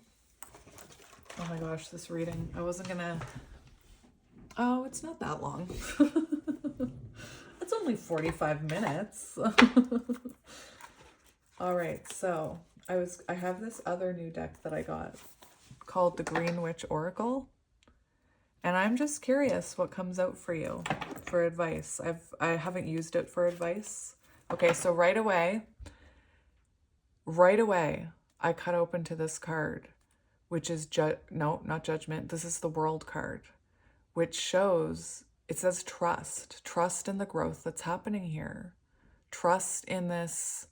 Oh my gosh, this reading. I wasn't gonna... Oh, it's not that long. It's only 45 minutes. All right, so I have this other new deck that I got called the Green Witch Oracle. And I'm just curious what comes out for you for advice. I haven't used it for advice. Okay, so right away, I cut open to this card, which is, no, not Judgment. This is the World card, which shows, it says trust. Trust in the growth that's happening here. Trust in this,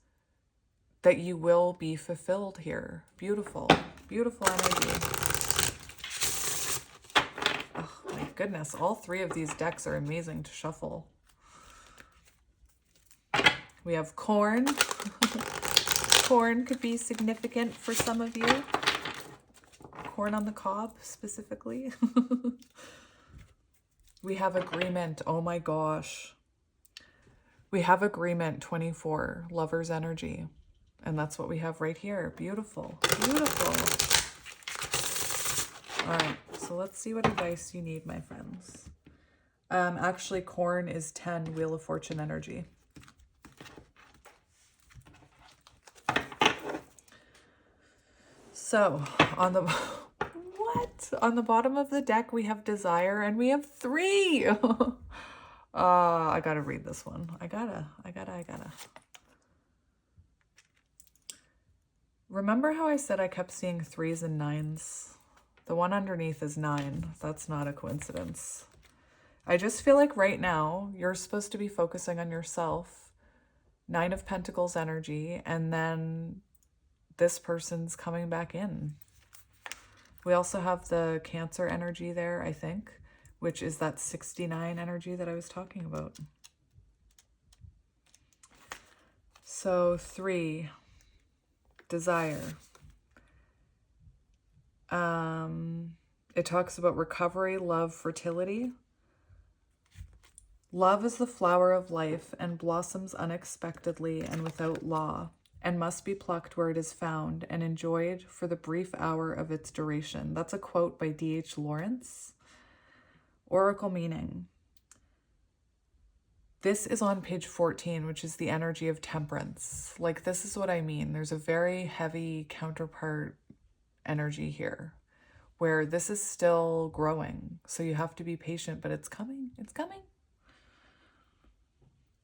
that you will be fulfilled here. Beautiful, beautiful energy. Goodness, all three of these decks are amazing to shuffle. We have corn. Corn could be significant for some of you. Corn on the cob, specifically. We have agreement. Oh my gosh. We have agreement 24, lover's energy. And that's what we have right here. Beautiful, beautiful. All right, so let's see what advice you need, my friends. Actually, corn is 10, Wheel of Fortune energy. So, on the... What? On the bottom of the deck, we have desire, and we have 3. I gotta read this one. I gotta. Remember how I said I kept seeing 3s and 9s? The one underneath is 9. That's not a coincidence. I just feel like right now, you're supposed to be focusing on yourself. 9 of Pentacles energy, and then this person's coming back in. We also have the Cancer energy there, I think, which is that 69 energy that I was talking about. So 3, desire. It talks about recovery, love, fertility. Love is the flower of life and blossoms unexpectedly and without law, and must be plucked where it is found and enjoyed for the brief hour of its duration. That's a quote by D.H. Lawrence. Oracle meaning. This is on page 14, which is the energy of temperance. Like, this is what I mean. There's a very heavy counterpart energy here, where this is still growing. So you have to be patient, but it's coming. It's coming.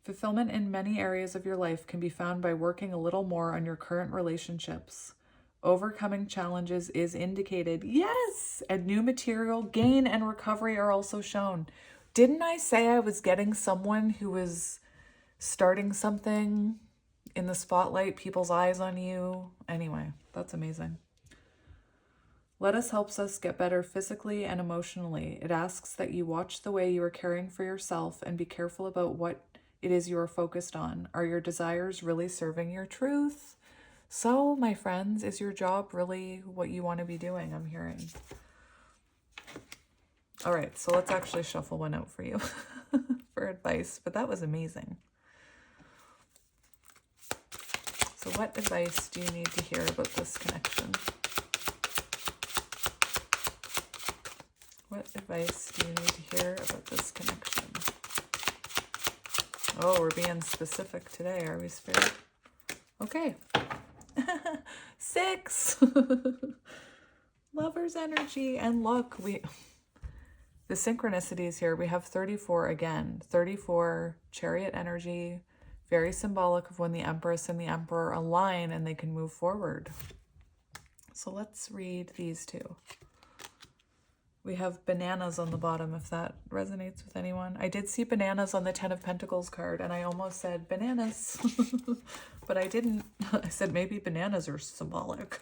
Fulfillment in many areas of your life can be found by working a little more on your current relationships. Overcoming challenges is indicated. Yes! And new material gain and recovery are also shown. Didn't I say I was getting someone who was starting something in the spotlight, people's eyes on you? Anyway, that's amazing. Lettuce helps us get better physically and emotionally. It asks that you watch the way you are caring for yourself and be careful about what it is you are focused on. Are your desires really serving your truth? So, my friends, is your job really what you want to be doing? I'm hearing. All right, so let's actually shuffle one out for you for advice, but that was amazing. So what advice do you need to hear about this connection? What advice do you need to hear about this connection? Oh, we're being specific today, are we, Spirit? Okay. 6. Lover's energy. And look, the synchronicities here, we have 34 again. 34 Chariot energy, very symbolic of when the Empress and the Emperor align and they can move forward. So let's read these two. We have bananas on the bottom, if that resonates with anyone. I did see bananas on the 10 of Pentacles card, and I almost said bananas, but I didn't. I said maybe bananas are symbolic.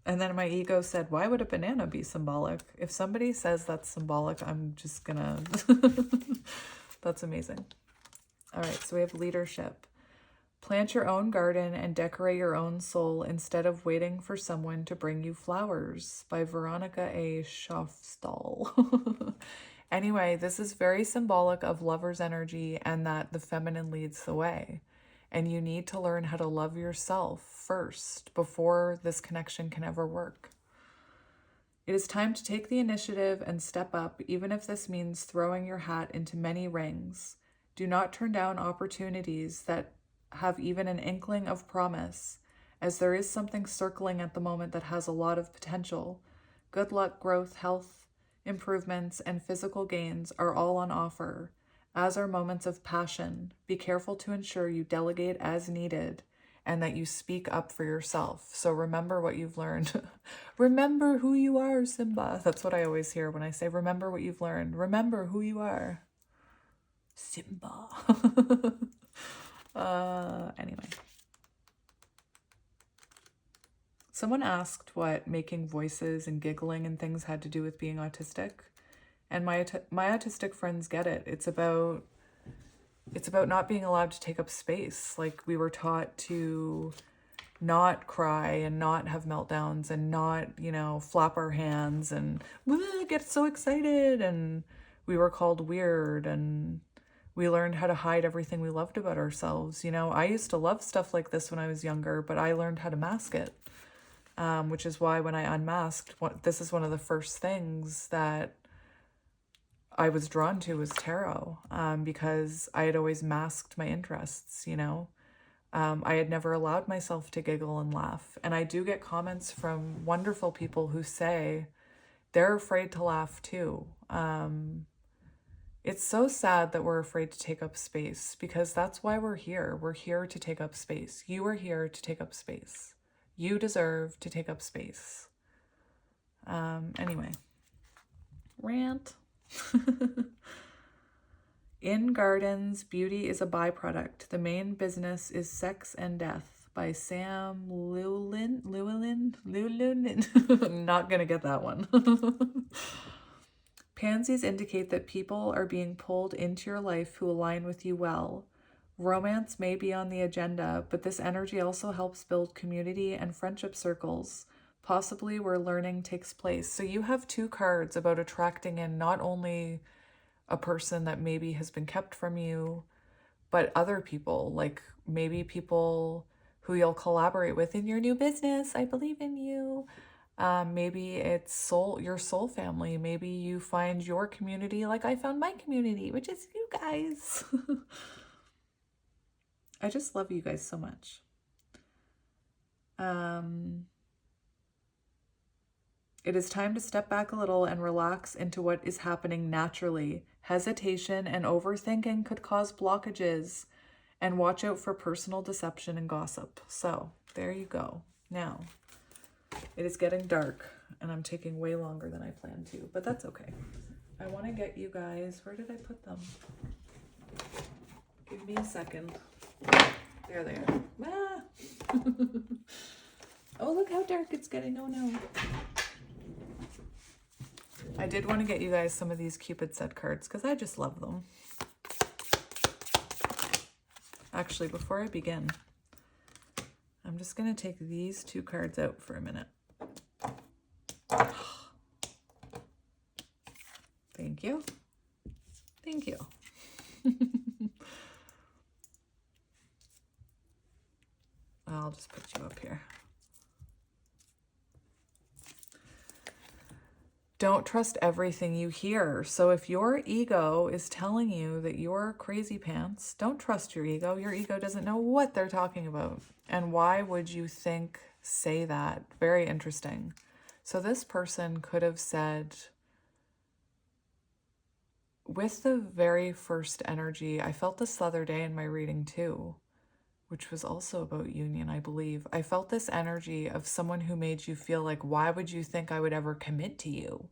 And then my ego said, why would a banana be symbolic? If somebody says that's symbolic, I'm just gonna... That's amazing. All right, so we have leadership. Plant your own garden and decorate your own soul instead of waiting for someone to bring you flowers, by Veronica A. Schofstall. Anyway, this is very symbolic of lover's energy and that the feminine leads the way. And you need to learn how to love yourself first before this connection can ever work. It is time to take the initiative and step up, even if this means throwing your hat into many rings. Do not turn down opportunities that have even an inkling of promise, as there is something circling at the moment that has a lot of potential. Good luck, growth, health, improvements, and physical gains are all on offer, as are moments of passion. Be careful to ensure you delegate as needed and that you speak up for yourself. So remember what you've learned. Remember who you are, Simba. That's what I always hear when I say, remember what you've learned. Remember who you are. Simba. Anyway. Someone asked what making voices and giggling and things had to do with being autistic. And my autistic friends get it. It's about not being allowed to take up space. Like, we were taught to not cry and not have meltdowns and not, you know, flap our hands and get so excited. And we were called weird, and we learned how to hide everything we loved about ourselves. You know, I used to love stuff like this when I was younger, but I learned how to mask it, which is why when I unmasked, this is one of the first things that I was drawn to was tarot, because I had always masked my interests, you know. I had never allowed myself to giggle and laugh. And I do get comments from wonderful people who say they're afraid to laugh too. It's so sad that we're afraid to take up space, because that's why we're here. We're here to take up space. You are here to take up space. You deserve to take up space. Anyway, rant. In gardens, beauty is a byproduct. The main business is sex and death, by Sam Llewellyn. I'm not gonna get that one. Pansies indicate that people are being pulled into your life who align with you well. Romance may be on the agenda, but this energy also helps build community and friendship circles, possibly where learning takes place. So you have two cards about attracting in not only a person that maybe has been kept from you, but other people, like maybe people who you'll collaborate with in your new business. I believe in you. Maybe it's your soul family. Maybe you find your community like I found my community, which is you guys. I just love you guys so much. It is time to step back a little and relax into what is happening naturally. Hesitation and overthinking could cause blockages, and watch out for personal deception and gossip. So there you go. Now, it is getting dark and I'm taking way longer than I planned to, but that's okay. I want to get you guys, where did I put them? Give me a second. There they are. Ah! Oh, look how dark it's getting. Oh no. I did want to get you guys some of these Cupid set cards because I just love them. Actually, before I begin, I'm just going to take these two cards out for a minute. Thank you. Thank you. I'll just put you up here. don't trust everything you hear. So if your ego is telling you that you're crazy pants, don't trust your ego. Your ego doesn't know what they're talking about. And why would you say that? Very interesting. So this person could have said, with the very first energy, I felt this the other day in my reading too, which was also about union, I believe. I felt this energy of someone who made you feel like, why would you think I would ever commit to you?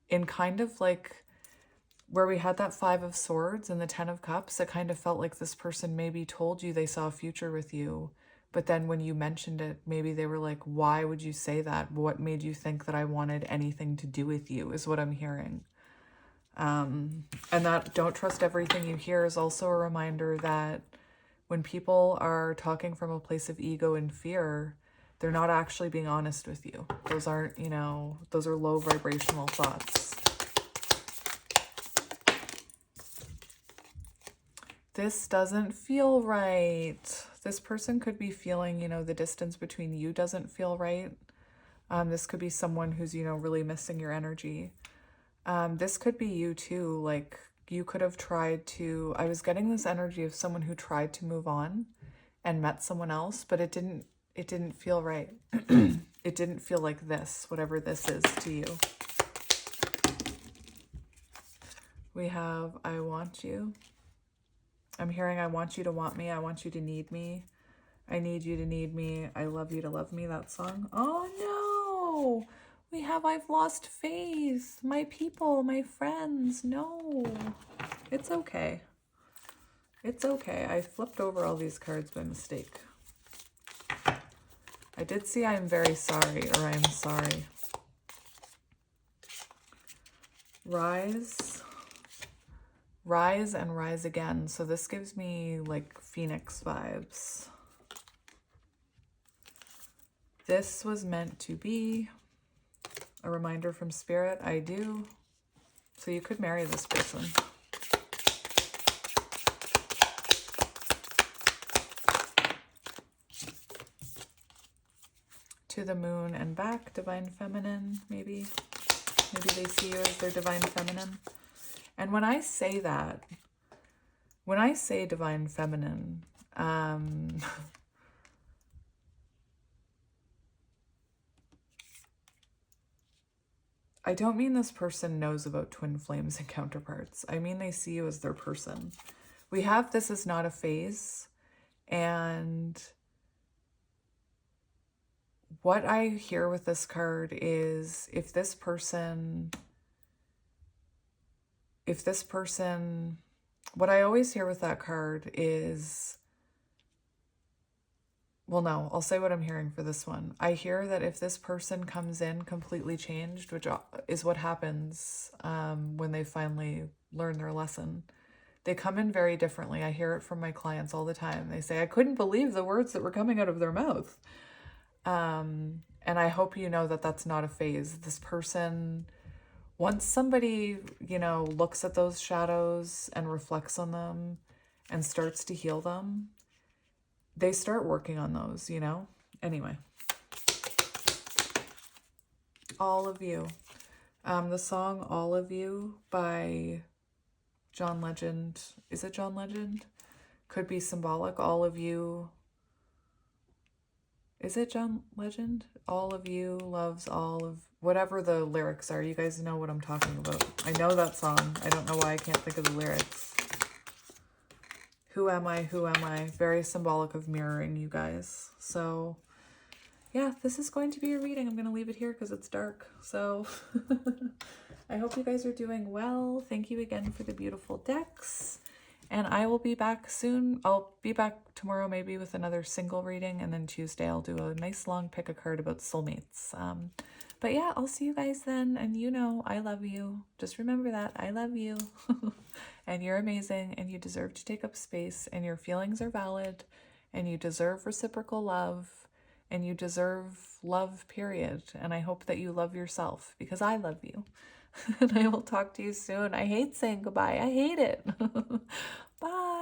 In kind of like where we had that 5 of Swords and the 10 of Cups, it kind of felt like this person maybe told you they saw a future with you. But then when you mentioned it, maybe they were like, why would you say that? What made you think that I wanted anything to do with you is what I'm hearing. And that don't trust everything you hear is also a reminder that when people are talking from a place of ego and fear, they're not actually being honest with you. Those aren't, you know, those are low vibrational thoughts. This doesn't feel right. This person could be feeling, you know, the distance between you doesn't feel right. This could be someone who's, you know, really missing your energy. This could be you too. Like you could have tried to, I was getting this energy of someone who tried to move on and met someone else, but it didn't feel right. It didn't feel like this, whatever this is to you. We have, I want you. I'm hearing, I want you to want me. I want you to need me. I need you to need me. I love you to love me, that song. Oh no! We have, I've lost faith. My people, my friends. No. It's okay. It's okay. I flipped over all these cards by mistake. I did see I'm very sorry, or I'm sorry. Rise. Rise and rise again. So this gives me like Phoenix vibes. This was meant to be. A reminder from Spirit, I do. So you could marry this person. To the moon and back, Divine Feminine, maybe. Maybe they see you as their Divine Feminine. And when I say that, when I say Divine Feminine, I don't mean this person knows about twin flames and counterparts. I mean they see you as their person. We have this is not a phase. And what I hear with this card is if this person, what I always hear with that card is, well, no, I'll say what I'm hearing for this one. I hear that if this person comes in completely changed, which is what happens when they finally learn their lesson, they come in very differently. I hear it from my clients all the time. They say, I couldn't believe the words that were coming out of their mouth. And I hope you know that that's not a phase. This person, once somebody, you know, looks at those shadows and reflects on them and starts to heal them, they start working on those, you know? Anyway. All of You. The song All of You by John Legend. Is it John Legend? Could be symbolic. All of you. Is it John Legend? All of you loves all of... Whatever the lyrics are. You guys know what I'm talking about. I know that song. I don't know why I can't think of the lyrics. Who am I? Who am I? Very symbolic of mirroring, you guys. So, yeah, this is going to be a reading. I'm going to leave it here because it's dark. So, I hope you guys are doing well. Thank you again for the beautiful decks. And I will be back soon. I'll be back tomorrow maybe with another single reading. And then Tuesday I'll do a nice long pick a card about soulmates. But yeah, I'll see you guys then. And you know, I love you. Just remember that. I love you. And you're amazing. And you deserve to take up space. And your feelings are valid. And you deserve reciprocal love. And you deserve love, period. And I hope that you love yourself because I love you. And I will talk to you soon. I hate saying goodbye. I hate it. Bye.